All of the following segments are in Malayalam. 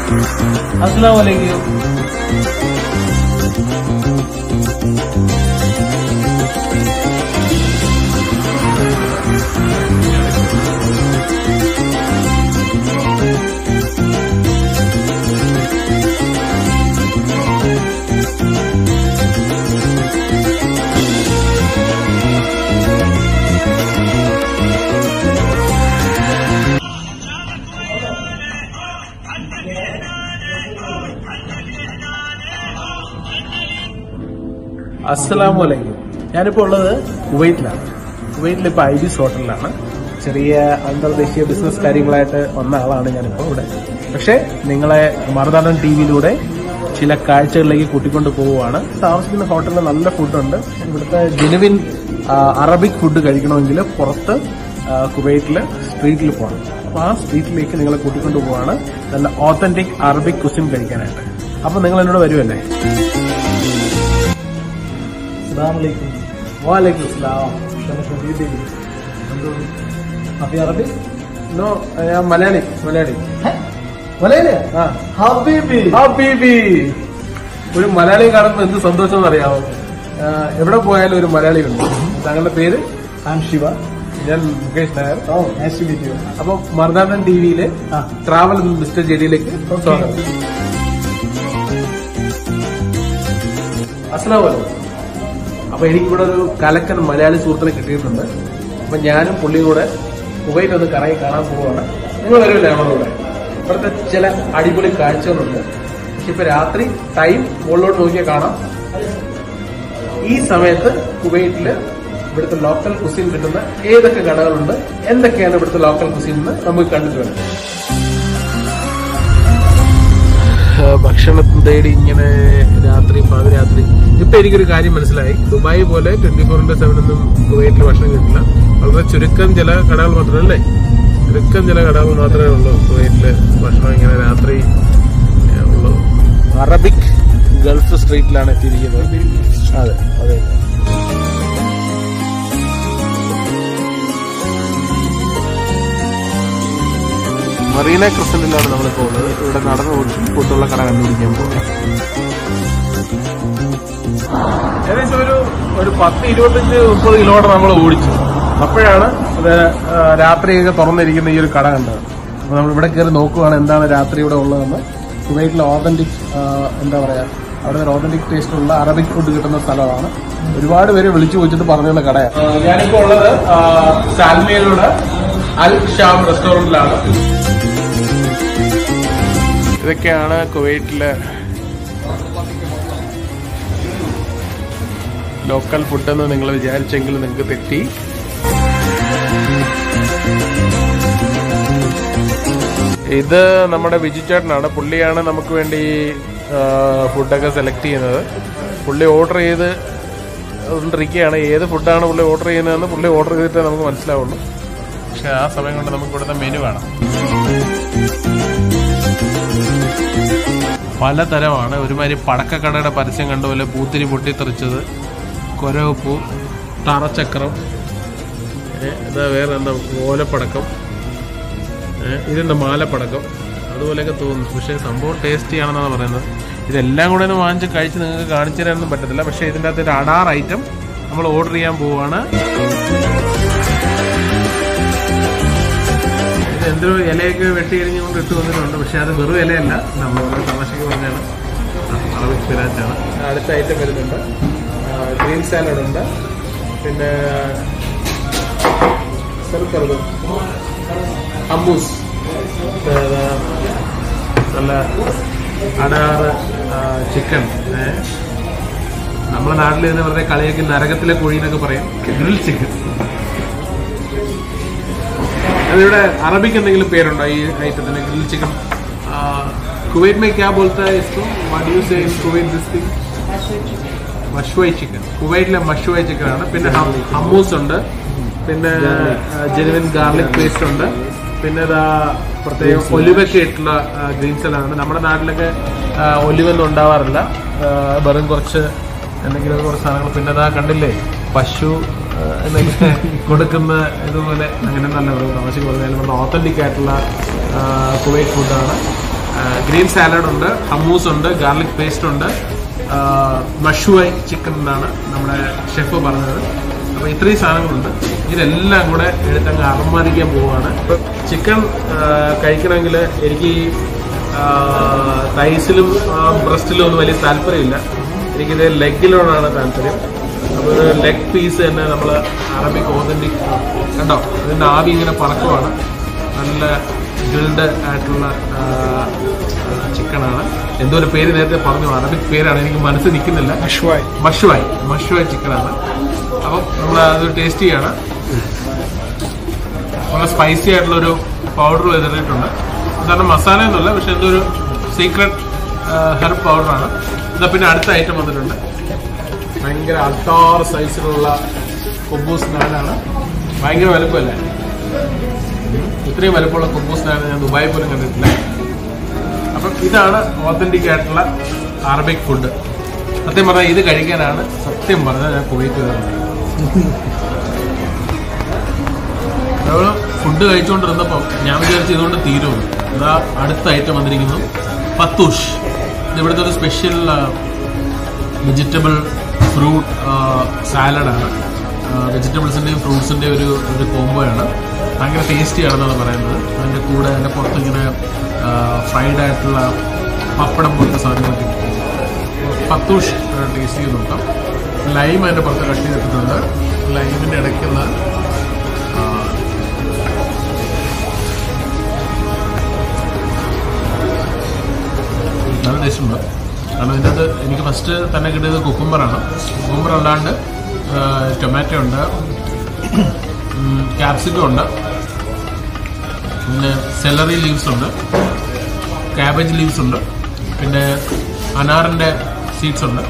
अस्सलाम वालेकुम। അസ്സലാമലൈക്കും. ഞാനിപ്പോൾ ഉള്ളത് കുവൈറ്റിലാണ്. കുവൈറ്റിലിപ്പോൾ ഐബിസ് ഹോട്ടലിലാണ്. ചെറിയ അന്തർദേശീയ ബിസിനസ് കാര്യങ്ങളായിട്ട് വന്ന ആളാണ് ഞാനിപ്പോൾ ഇവിടെ. പക്ഷേ നിങ്ങളെ മറുനാടൻ ടിവിയിലൂടെ ചില കാഴ്ചകളിലേക്ക് കൂട്ടിക്കൊണ്ട് പോവുകയാണ്. താമസിക്കുന്ന ഹോട്ടലിൽ നല്ല ഫുഡുണ്ട്. ഇവിടുത്തെ ജെനുവിൻ അറബിക് ഫുഡ് കഴിക്കണമെങ്കിൽ പുറത്ത് കുവൈറ്റിൽ സ്ട്രീറ്റിൽ പോകണം. അപ്പോൾ ആ സ്ട്രീറ്റിലേക്ക് നിങ്ങളെ കൂട്ടിക്കൊണ്ട് പോവുകയാണ് നല്ല ഓത്തന്റിക് അറബിക് കുസിൻ കഴിക്കാനായിട്ട്. അപ്പോൾ നിങ്ങൾ എന്നോട് വരുമല്ലേ? Assalamualaikum. Waalaikumsalam. شرف حبيبي. ما في عربي؟ No, ഞാൻ മലയാളി. ملالي. ഹബീബി. ഒരു മലയാളി കാണുമ്പോൾ എന്ത് സന്തോഷം എന്നറിയാമോ? എവിടെ പോയാലും ഒരു മലയാളി ഉണ്ട്. താങ്കളുടെ പേര്? I'm Shiva. ഞാൻ Mukesh Nair. Oh, nice to meet you. അപ്പൊ മറുനാടൻ ടിവിയിലെ ട്രാവൽ മിസ്റ്റർ ജെഡിയിലേക്ക് സ്വാഗതം. അസ്സലാമു അലൈക്കും. അപ്പൊ എനിക്കിവിടെ ഒരു കലക്കൻ മലയാളി സുഹൃത്തിനെ കിട്ടിയിട്ടുണ്ട്. അപ്പൊ ഞാനും പുള്ളിയും കൂടെ കുവൈറ്റ് ഒന്ന് കറങ്ങി കാണാൻ പോവുകയാണ്. നിങ്ങൾ വരുമല്ലേ നമ്മുടെ കൂടെ? ഇവിടുത്തെ ചില അടിപൊളി കാഴ്ചകളുണ്ട്. പക്ഷെ ഇപ്പൊ രാത്രി ടൈം മുകളിലോട്ട് നോക്കിയാൽ കാണാം. ഈ സമയത്ത് കുവൈറ്റില് ഇവിടുത്തെ ലോക്കൽ കുസീൻ കിട്ടുന്ന ഏതൊക്കെ കടകളുണ്ട്, എന്തൊക്കെയാണ് ഇവിടുത്തെ ലോക്കൽ കുസീൻ എന്ന് നമുക്ക് കണ്ടിട്ട് വരാം. ഭക്ഷണം തേടി ഇങ്ങനെ രാത്രി പാതിരാത്രി. ഇപ്പൊ എനിക്കൊരു കാര്യം മനസ്സിലായി. ദുബായ് പോലെ 24/7 ഒന്നും കുവൈറ്റിൽ ഭക്ഷണം കിട്ടില്ല. വളരെ ചുരുക്കം ചില കടകൾ മാത്രമേ അല്ലേ? ചുരുക്കം ചില കടകൾ മാത്രമേ ഉള്ളൂ കുവൈറ്റില് ഭക്ഷണം ഇങ്ങനെ രാത്രി ഉള്ളൂ. അറബിക് ഗൾഫ് സ്ട്രീറ്റിലാണ് എത്തിയിരിക്കുന്നത്. അതെ അതെ. മറീന ക്രസന്റിലാണ് നമ്മളിപ്പോൾ ഉള്ളത്. ഇവിടെ നടന്നു പോയി ഫുഡുള്ള കട കണ്ടുപിടിക്കാൻ പോകും. ഏകദേശം ഒരു 10-25-30 കിലോമീറ്റർ നമ്മൾ ഓടിച്ചു. അപ്പോഴാണ് രാത്രിയൊക്കെ തുറന്നിരിക്കുന്ന ഈ ഒരു കട കണ്ടത്. അപ്പൊ നമ്മൾ ഇവിടെ കയറി നോക്കുകയാണ് എന്താണ് രാത്രി ഇവിടെ ഉള്ളതെന്ന്. കുവൈറ്റിലെ ഓതന്റിക് എന്താ പറയാ, അവിടെ ഒരു ഓതന്റിക് ടേസ്റ്റ് ഉള്ള അറബിക് ഫുഡ് കിട്ടുന്ന സ്ഥലമാണ്. ഒരുപാട് പേര് വിളിച്ചു ചോദിച്ചിട്ട് പറഞ്ഞുള്ള കടയാണ്. ഞാനിപ്പോ ഉള്ളത് സാൽമിയയിലുള്ള അൽ ഷാം റെസ്റ്റോറന്റിലാണ്. ഇതൊക്കെയാണ് കുവൈറ്റിലെ ലോക്കൽ ഫുഡെന്ന് നിങ്ങൾ വിചാരിച്ചെങ്കിൽ നിങ്ങൾക്ക് തെറ്റി. ഇത് നമ്മുടെ ബിജു ചേട്ടനാണ്. പുള്ളിയാണ് നമുക്ക് വേണ്ടി ഫുഡൊക്കെ സെലക്ട് ചെയ്യുന്നത്. പുള്ളി ഓർഡർ ചെയ്ത് കൊണ്ടിരിക്കുകയാണ്. ഏത് ഫുഡാണ് പുള്ളി ഓർഡർ ചെയ്യുന്നതെന്ന് പുള്ളി ഓർഡർ ചെയ്തിട്ടേ നമുക്ക് മനസ്സിലാവുള്ളൂ. പക്ഷെ ആ സമയം കൊണ്ട് നമുക്ക് ഇവിടുത്തെ മെനു കാണാം. പലതരമാണ്. ഒരുമാതിരി പടക്കക്കടയുടെ പരസ്യം കണ്ടുപോലെ പൂത്തിരി പൊട്ടിത്തെറിച്ചത്, കൊരവപ്പൂ, തറച്ചക്രം, ഇതാ വേറെ എന്താ ഓലപ്പടക്കം, ഇതെന്താ മാലപ്പടക്കം, അതുപോലെയൊക്കെ തോന്നുന്നു. പക്ഷേ സംഭവം ടേസ്റ്റിയാണെന്നാണ് പറയുന്നത്. ഇതെല്ലാം കൂടെ ഒന്ന് വാങ്ങിച്ച് കഴിച്ച് നിങ്ങൾക്ക് കാണിച്ചു തരാനൊന്നും പറ്റത്തില്ല. പക്ഷേ ഇതിൻ്റെ അകത്ത് ഒരു അടാർ ഐറ്റം നമ്മൾ ഓർഡർ ചെയ്യാൻ പോവുകയാണ്. എന്തൊരു ഇലയൊക്കെ വെട്ടി എരിഞ്ഞുകൊണ്ട് ഇട്ട് വന്നിട്ടുണ്ട്. പക്ഷെ അത് വെറും ഇലയല്ല, നമ്മൾ ഓരോ തമാശയ്ക്ക് പറഞ്ഞാണ്. അറബിക് സ്പിനാച്ചാണ്. അടുത്ത ഐറ്റം വരുന്നുണ്ട്. ഗ്രീൻ സാലഡ് ഉണ്ട്. പിന്നെ ഹമ്മൂസ്, നല്ല അടാറ് ചിക്കൻ. നമ്മുടെ നാട്ടിൽ ഇതിനെ വെറുതെ കളിയാക്കി നരകത്തിലെ കോഴി എന്നൊക്കെ പറയും. Grill chicken. അതിവിടെ അറബിക്ക് എന്തെങ്കിലും പേരുണ്ടോ ഈ ഐറ്റത്തിന്? Grill chicken. കുവൈറ്റ് में क्या बोलता है इसको? What do you say in Kuwait this thing? മഷ്വൈ ചിക്കൻ. കുവൈറ്റിലെ മഷ്വൈ ചിക്കൻ ആണ്. പിന്നെ ഹമ്മൂസ് ഉണ്ട്. പിന്നെ ജെനുവിൻ ഗാർലിക് പേസ്റ്റ് ഉണ്ട്. പിന്നെ ഇതാ പ്രത്യേകം ഒലിവൊക്കെ ഇട്ടുള്ള ഗ്രീൻ സലാഡാണ്. നമ്മുടെ നാട്ടിലൊക്കെ ഒലിവൊന്നും ഉണ്ടാവാറില്ല. വെറും കുറച്ച് എന്തെങ്കിലും കുറച്ച് സാധനങ്ങൾ. പിന്നെ അതാ കണ്ടില്ലേ പശു എന്നൊക്കെ കൊടുക്കുന്ന ഇതുപോലെ. അങ്ങനെ നല്ല ഒരു താമസിക്ക് പറഞ്ഞാൽ നമ്മുടെ ഓത്തന്റിക് ആയിട്ടുള്ള കുവൈറ്റ് ഫുഡാണ്. ഗ്രീൻ സാലഡ് ഉണ്ട്, ഹമ്മൂസ് ഉണ്ട്, ഗാർലിക് പേസ്റ്റ് ഉണ്ട്, മഷ്വായ് ചിക്കൻ എന്നാണ് നമ്മുടെ ഷെഫ് പറഞ്ഞത്. അപ്പോൾ ഇത്രയും സാധനങ്ങളുണ്ട്. ഇതെല്ലാം കൂടെ എടുത്തങ്ങ് അർമാദിക്കാൻ പോവുകയാണ്. ഇപ്പം ചിക്കൻ കഴിക്കണമെങ്കിൽ എനിക്ക് തൈസിലും ബ്രസ്റ്റിലും ഒന്നും വലിയ താല്പര്യമില്ല. എനിക്കിത് ലെഗിലോടാണ് താല്പര്യം. അപ്പോൾ ഒരു ലെഗ് പീസ് തന്നെ നമ്മൾ അറബിക് ഓതന്റിക് കണ്ടോ, ഇതിൻ്റെ ആവി ഇങ്ങനെ പറക്കുവാണ്. നല്ല ഗ്രിൽഡ് ആയിട്ടുള്ള ചിക്കനാണ്. എന്തോ ഒരു പേര് നേരത്തെ പറഞ്ഞു, അറബിക് പേരാണ്, എനിക്ക് മനസ്സിൽ നിൽക്കുന്നില്ല. മഷ്വായ് ചിക്കനാണ്. അപ്പം നമ്മൾ അത് ടേസ്റ്റ് ചെയ്യാണ്. വളരെ സ്പൈസി ആയിട്ടുള്ളൊരു പൗഡർ ചെയ്തിട്ടുണ്ട്. സാധാരണ മസാല ഒന്നുമല്ല, പക്ഷെ എന്തൊരു സീക്രട്ട് ഹെർബ് പൗഡറാണ്. ഇതാ പിന്നെ അടുത്ത ഐറ്റം വന്നിട്ടുണ്ട്. ഭയങ്കര അൾട്ടാർ സൈസിലുള്ള കുബൂസ് നാനാണ്. ഭയങ്കര വലുപ്പമല്ലേ, ഇത്രയും വലുപ്പമുള്ള കുബൂസ് നാൻ ഞാൻ ദുബായി പോലും കണ്ടിട്ടില്ല. അപ്പം ഇതാണ് ഓതന്റിക് ആയിട്ടുള്ള അറബിക് ഫുഡ്. സത്യം പറഞ്ഞാൽ ഇത് കഴിക്കാനാണ് സത്യം പറഞ്ഞാൽ ഞാൻ കുവൈറ്റ് വരുന്നത്. നമ്മൾ ഫുഡ് കഴിച്ചുകൊണ്ടിരുന്നപ്പം ഞാൻ വിചാരിച്ചു ഇതുകൊണ്ട് തീരുമെന്ന്. ഇതാ അടുത്ത ഐറ്റം വന്നിരിക്കുന്നു, പത്തൂഷ്. ഇത് ഇവിടുത്തെ ഒരു സ്പെഷ്യൽ വെജിറ്റബിൾ ഫ്രൂട്ട് സാലഡാണ്. വെജിറ്റബിൾസിൻ്റെയും ഫ്രൂട്ട്സിൻ്റെയും ഒരു കോംബോയാണ്. ഭയങ്കര ടേസ്റ്റിയാണെന്നാണ് പറയുന്നത്. അതിൻ്റെ കൂടെ അതിൻ്റെ പുറത്തിങ്ങനെ ഫ്രൈഡ് ആയിട്ടുള്ള പപ്പടം പോലത്തെ സാധനങ്ങളൊക്കെ. പത്തൂഷ് ടേസ്റ്റ് ചെയ്ത് നോക്കാം. ലൈം അതിൻ്റെ പുറത്ത് കട്ട് ചെയ്തിട്ടുണ്ട്. ലൈമിൻ്റെ ഇടയ്ക്കുള്ള നല്ല ടേസ്റ്റുണ്ട്. കാരണം ഇതിൻ്റെ അത് എനിക്ക് ഫസ്റ്റ് തന്നെ കിട്ടിയത് കുക്കുംബറാണ്. കുക്കുംബർ അല്ലാണ്ട് ടൊമാറ്റോ ഉണ്ട്, ക്യാപ്സിക്കം ഉണ്ട്, പിന്നെ സെലറി ലീവ്സ് ഉണ്ട്, ക്യാബേജ് ലീവ്സ് ഉണ്ട്, പിന്നെ അനാറിൻ്റെ സീഡ്സ് ഉണ്ട്,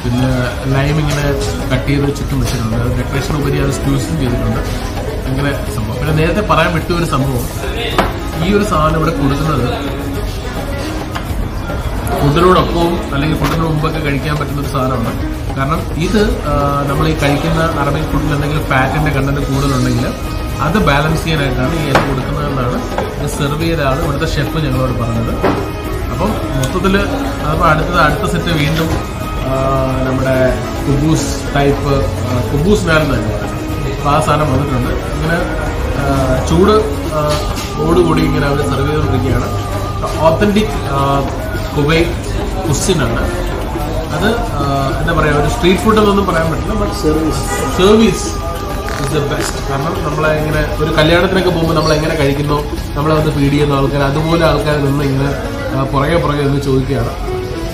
പിന്നെ ലൈം ഇങ്ങനെ കട്ട് ചെയ്ത് ചുറ്റും വെച്ചിട്ടുണ്ട്. ഡെക്കറേഷൻ ഉപരി അത് സ്ക്യൂസും ചെയ്തിട്ടുണ്ട്. അങ്ങനെ സംഭവം. പിന്നെ നേരത്തെ പറയാൻ വിട്ട ഒരു സംഭവം, ഈ ഒരു സാധനം ഇവിടെ കൊടുക്കുന്നത് ഫുഡിനോടൊപ്പവും അല്ലെങ്കിൽ ഫുഡിന് മുമ്പൊക്കെ കഴിക്കാൻ പറ്റുന്നൊരു സാധനമാണ്. കാരണം ഇത് നമ്മൾ ഈ കഴിക്കുന്ന അറബിക് ഫുഡിൽ എന്തെങ്കിലും ഫാറ്റിൻ്റെ കണ്ടന്റ് കൂടുതലുണ്ടെങ്കിൽ അത് ബാലൻസ് ചെയ്യാനായിട്ടാണ് ഈ ഇല കൊടുക്കുന്നതെന്നാണ് ഇത് സെർവ് ചെയ്ത ആൾ ഇവിടുത്തെ ഷെഫ് ഞങ്ങളോട് പറഞ്ഞത്. അപ്പം മൊത്തത്തിൽ അതിപ്പോൾ അടുത്ത സെറ്റ് വീണ്ടും നമ്മുടെ കുബൂസ് ടൈപ്പ് കുബൂസ് നാൻ തന്നെ. അപ്പോൾ ആ സാധനം വന്നിട്ടുണ്ട്. ഇങ്ങനെ ചൂട് ഓടുകൂടി ഇങ്ങനെ അവർ സെർവ് ചെയ്തുകൊണ്ടിരിക്കുകയാണ്. ഓത്തൻറ്റിക് കുവൈറ്റ് കുസിനാണ് അത്. എന്താ പറയുക, ഒരു സ്ട്രീറ്റ് ഫുഡ് എന്നൊന്നും പറയാൻ പറ്റില്ല, but service is the best. കാരണം നമ്മളെ ഇങ്ങനെ ഒരു കല്യാണത്തിനൊക്കെ പോകുമ്പോൾ നമ്മളെങ്ങനെ കഴിക്കുന്നു, നമ്മളെ വന്ന് ഫീഡ് ചെയ്യുന്ന ആൾക്കാർ, അതുപോലെ ആൾക്കാർ നിന്ന് ഇങ്ങനെ പുറകെ നിന്ന് ചോദിക്കുകയാണ്.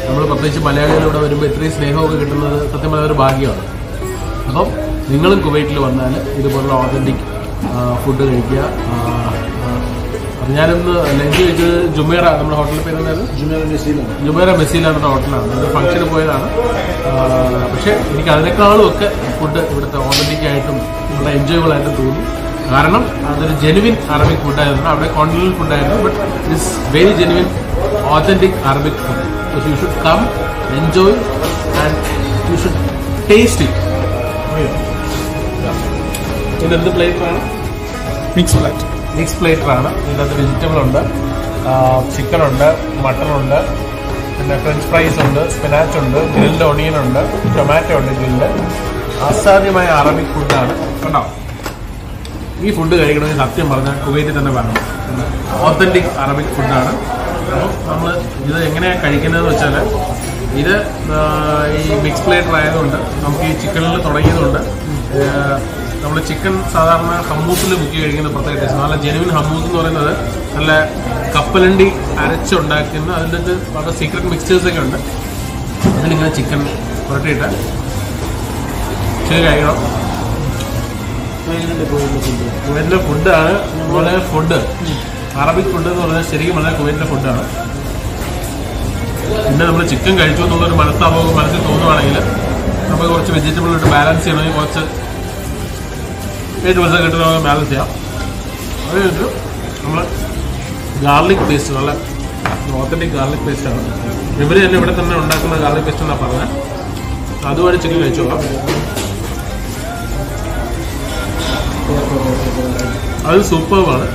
നമ്മൾ പ്രത്യേകിച്ച് മലയാളികളിലൂടെ വരുമ്പോൾ ഇത്രയും സ്നേഹമൊക്കെ കിട്ടുന്നത് സത്യം പറഞ്ഞ ഒരു ഭാഗ്യമാണ്. അപ്പം നിങ്ങളും കുവൈറ്റിൽ വന്നാൽ ഇതുപോലുള്ള ഓതന്റിക് ഫുഡ് കഴിക്കുക. ഞാനിന്ന് ലഞ്ച് കഴിച്ചത് ജുമേറ, നമ്മുടെ ഹോട്ടലിൽ പേര് എന്തായിരുന്നു? ജുമേറ മെസീല എന്ന ഹോട്ടലാണ്. ഒരു ഫംഗ്ഷന് പോയതാണ്. പക്ഷെ എനിക്ക് അതിനേക്കാളും ഒക്കെ ഫുഡ് ഇവിടുത്തെ ഓതന്റിക് ആയിട്ടും ഇവിടെ എൻജോയബിൾ ആയിട്ടും തോന്നി. കാരണം അതൊരു ജെനുവിൻ അറബിക് ഫുഡായിരുന്നു. അവിടെ കോണ്ടിനൽ ഫുഡായിരുന്നു, but it's very genuine authentic Arabic food. So you should come, enjoy and you should taste it. ഇതെന്ത് പ്ലേറ്ററാണ്? മിക്സ് പ്ലേറ്ററാണ്. ഇതിനകത്ത് വെജിറ്റബിൾ ഉണ്ട്, ചിക്കൻ ഉണ്ട്, മട്ടൺ ഉണ്ട്, പിന്നെ ഫ്രഞ്ച് ഫ്രൈസ് ഉണ്ട്, സ്പിനാച്ച് ഉണ്ട്, ഗ്രിൽഡ് ഒണിയൻ ഉണ്ട്, ടൊമാറ്റോ ഉണ്ട് ഗ്രിൽഡ്. അസാധ്യമായ അറബിക് ഫുഡാണ് കേട്ടോ. ഈ ഫുഡ് കഴിക്കണമെങ്കിൽ സത്യം പറഞ്ഞാൽ കുവൈറ്റിൽ തന്നെ വരണം. ഓത്തന്റിക് അറബിക് ഫുഡാണ്. അപ്പോൾ നമ്മൾ ഇത് എങ്ങനെയാണ് കഴിക്കുന്നതെന്ന് വെച്ചാൽ, ഇത് ഈ മിക്സ് പ്ലേറ്റർ ആയതുകൊണ്ട് നമുക്ക് ഈ ചിക്കനിൽ തുടങ്ങിയതുകൊണ്ട് നമ്മൾ ചിക്കൻ സാധാരണ ഹമ്മൂസിൽ മുക്കി കഴിക്കുന്ന പ്രത്യേക ടേസ്റ്റ്. നല്ല ജെനുവിൻ ഹമ്മൂസ് എന്ന് പറയുന്നത് നല്ല കപ്പലണ്ടി അരച്ചുണ്ടാക്കുന്ന അതിൻ്റെ വളരെ സീക്രട്ട് മിക്സ്ചേഴ്സൊക്കെ ഉണ്ട്. അതിലിങ്ങനെ ചിക്കൻ പുരട്ടിയിട്ട് ശരി കഴിക്കണം. കുവൈറ്റിലെ ഫുഡാണ് അതുപോലെ ഫുഡ്. അറബിക് ഫുഡ് എന്ന് പറഞ്ഞാൽ ശരിക്കും വളരെ കുവൈറ്റിലെ ഫുഡാണ്. പിന്നെ നമ്മൾ ചിക്കൻ കഴിച്ചു എന്നുള്ളൊരു മനസ്സാവുക മനസ്സിൽ തോന്നുവാണെങ്കിൽ നമുക്ക് കുറച്ച് വെജിറ്റബിൾ ഇട്ട് ബാലൻസ് ചെയ്യണമെങ്കിൽ കുറച്ച് 8% കിട്ടുന്ന ബാലൻസ് ചെയ്യാം. അത് കഴിഞ്ഞിട്ട് നമ്മൾ ഗാർലിക് പേസ്റ്റ്, നല്ല ഓത്തൻറ്റിക് ഗാർലിക് പേസ്റ്റാണ്. ഇവർ തന്നെ ഇവിടെ തന്നെ ഉണ്ടാക്കുന്ന ഗാർലിക് പേസ്റ്റ് എന്നാണ് പറഞ്ഞത്. അതുവരെ ചിക്കൻ കഴിച്ചോളാം. അത് സൂപ്പറാണ്.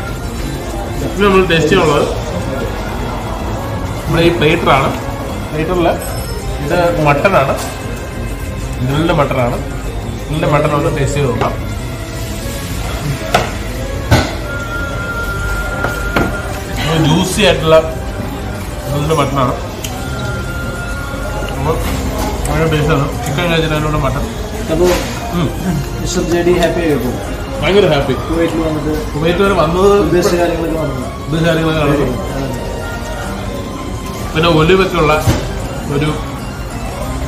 പിന്നെ നമ്മൾ ടേസ്റ്റ് ചെയ്യാനുള്ളത് നമ്മുടെ ഈ പ്ലേറ്ററാണ്. പ്ലേറ്ററിൽ ഇത് മട്ടനാണ്, ഗ്രിൽഡ് മട്ടനാണ്. ഗ്രിൽഡ് മട്ടൺ ഒന്ന് ടേസ്റ്റ് ചെയ്ത് നോക്കാം. ജ്യൂസി ആയിട്ടുള്ള ഗ്രിൽഡ് മട്ടനാണ്. വളരെ ടേസ്റ്റാണ്. ചിക്കൻ കഴിച്ചിട്ട് അതിനോട് മട്ടൺ. അപ്പോൾ മിസ്റ്റർ ജെ ഡി ഹാപ്പി ആയിപ്പോ? ഭയങ്കര ഹാപ്പി. കുവൈറ്റിൽ വന്നിട്ട് കുവൈറ്റ് വരെ വന്നത് ഉദ്ദേശിച്ച കാര്യങ്ങളൊക്കെ വന്നത്. പിന്നെ ഒലിവൊക്കെയുള്ള ഒരു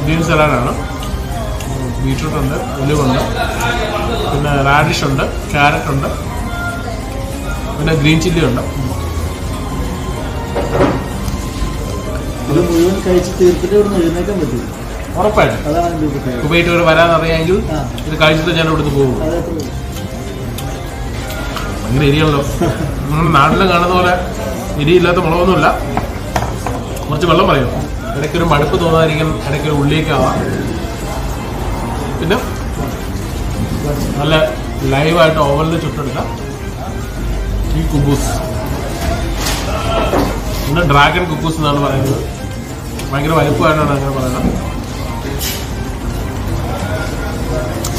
ഗ്രീൻ സലാഡാണ്. ബീട്രൂട്ട് ഉണ്ട്, ഒലിവുണ്ട്, പിന്നെ റാഡിഷ് ഉണ്ട്, ക്യാരറ്റ് ഉണ്ട്, പിന്നെ ഗ്രീൻ ചില്ലി ഉണ്ട്. ഇത് മുഴുവൻ കഴിച്ച് തീർത്തിട്ട് ഇവിടുന്ന് എഴുന്നേക്കാൻ പറ്റും ഉറപ്പായിട്ടും. അതാണ് എൻ്റെ പ്രത്യേകത. കുവൈറ്റ് വരെ വരാനറിയാമെങ്കിൽ ഇത് കഴിച്ചിട്ട് ഞാൻ ഇവിടുന്ന് പോകും. ഭയങ്കര എരിയാണല്ലോ. നമ്മുടെ നാട്ടിലും കാണുന്ന പോലെ എരിയില്ലാത്ത മുളകൊന്നുമില്ല. കുറച്ച് വെള്ളം പറയും. ഇടയ്ക്കൊരു മടുപ്പ് തോന്നാതിരിക്കാൻ ഇടയ്ക്കൊരു ഉള്ളിലേക്ക് ആവാം. പിന്നെ നല്ല ലൈവായിട്ട് ഓവനിൽ ചുട്ടെടുക്കാം ഈ കുബൂസ്. പിന്നെ ഡ്രാഗൺ കുബൂസ് എന്നാണ് പറയുന്നത്. ഭയങ്കര വലുപ്പമായിട്ടാണ് അങ്ങനെ പറയുന്നത്.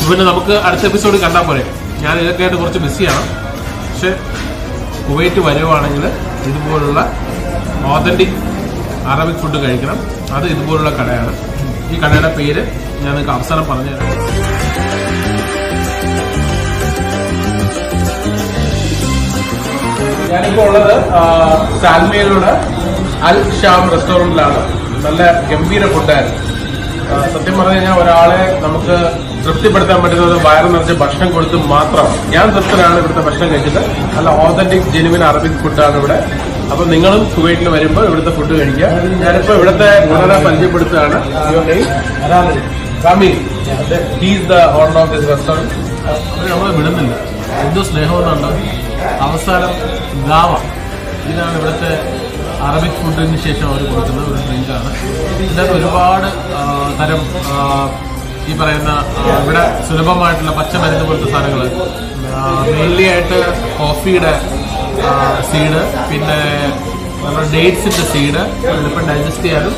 പിന്നെ നമുക്ക് അടുത്ത എപ്പിസോഡ് കണ്ടാൽ പോരെ. ഞാൻ ഇതൊക്കെ ആയിട്ട് കുറച്ച് ബിസിയാണ്. പക്ഷെ കുവൈറ്റ് വരുവാണെങ്കിൽ ഇതുപോലുള്ള ഓതന്റിക് അറബിക് ഫുഡ് കഴിക്കണം. അത് ഇതുപോലുള്ള കടയാണ്. ഈ കടയുടെ പേര് ഞാൻ നിങ്ങൾക്ക് അവസാനം പറഞ്ഞുതരാം. ഞാനിപ്പോൾ ഉള്ളത് സാൽമയിലുള്ള അൽ ഷാം റെസ്റ്റോറൻറ്റിലാണ്. നല്ല ഗംഭീര ഫുഡായിരുന്നു. സത്യം പറഞ്ഞു കഴിഞ്ഞാൽ ഒരാളെ നമുക്ക് തൃപ്തിപ്പെടുത്താൻ പറ്റുന്നത് വയറ് നിറച്ച് ഭക്ഷണം കൊടുത്ത് മാത്രം. ഞാൻ തൃപ്തനാണ് ഇവിടുത്തെ ഭക്ഷണം കഴിച്ചത്. നല്ല ഓതന്റിക് ജെനുവിൻ അറബിക് ഫുഡാണ് ഇവിടെ. അപ്പൊ നിങ്ങളും കുവൈറ്റിൽ വരുമ്പോൾ ഇവിടുത്തെ ഫുഡ് കഴിക്കുക. ഞാനിപ്പോ ഇവിടുത്തെ ഓണറെ പരിചയപ്പെടുത്തുകയാണ്. Rami, he's the owner of this restaurant. അവർ നമ്മളെ വിടുന്നില്ല. എന്തോ സ്നേഹമെന്നുണ്ടോ. അവസാനം ഗാവ, ഇതാണ് ഇവിടുത്തെ അറബിക് ഫുഡിന് ശേഷം അവർ കൊടുക്കുന്ന ഒരു ഡ്രിങ്കാണ്. ഇതിനകത്ത് ഒരുപാട് തരം ഈ പറയുന്ന ഇവിടെ സുലഭമായിട്ടുള്ള പച്ചമരുന്ന് പോലത്തെ സാധനങ്ങൾ, മെയിൻലി ആയിട്ട് കോഫിയുടെ സീഡ്, പിന്നെ നമ്മുടെ ഡേറ്റ്സിന്റെ സീഡ്, എളുപ്പം ഡൈജസ്റ്റ് ചെയ്യാനും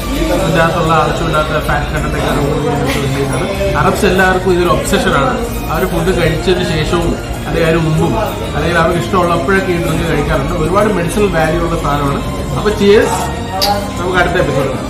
ഇതിനകത്തുള്ള ആവശ്യമില്ലാത്ത ഫാറ്റ് കണ്ടന്റൊക്കെ റിമൂവ് ചെയ്യുന്നത്. അറബ്സ് എല്ലാവർക്കും ഇതൊരു ഒബ്സഷനാണ്. അവർ ഫുഡ് കഴിച്ചതിന് ശേഷവും അല്ലെങ്കിൽ അതിന് മുമ്പും അല്ലെങ്കിൽ അവർക്ക് ഇഷ്ടമുള്ളപ്പോഴൊക്കെ ഈ ഡ്രിങ്ക് കഴിക്കാറുണ്ട്. ഒരുപാട് മെഡിസിനൽ വാല്യൂ ഉള്ള സാധനമാണ്. അപ്പൊ ചിയേഴ്സ്, നമുക്ക് അടുത്ത എപ്പിസോഡ് കാണാം.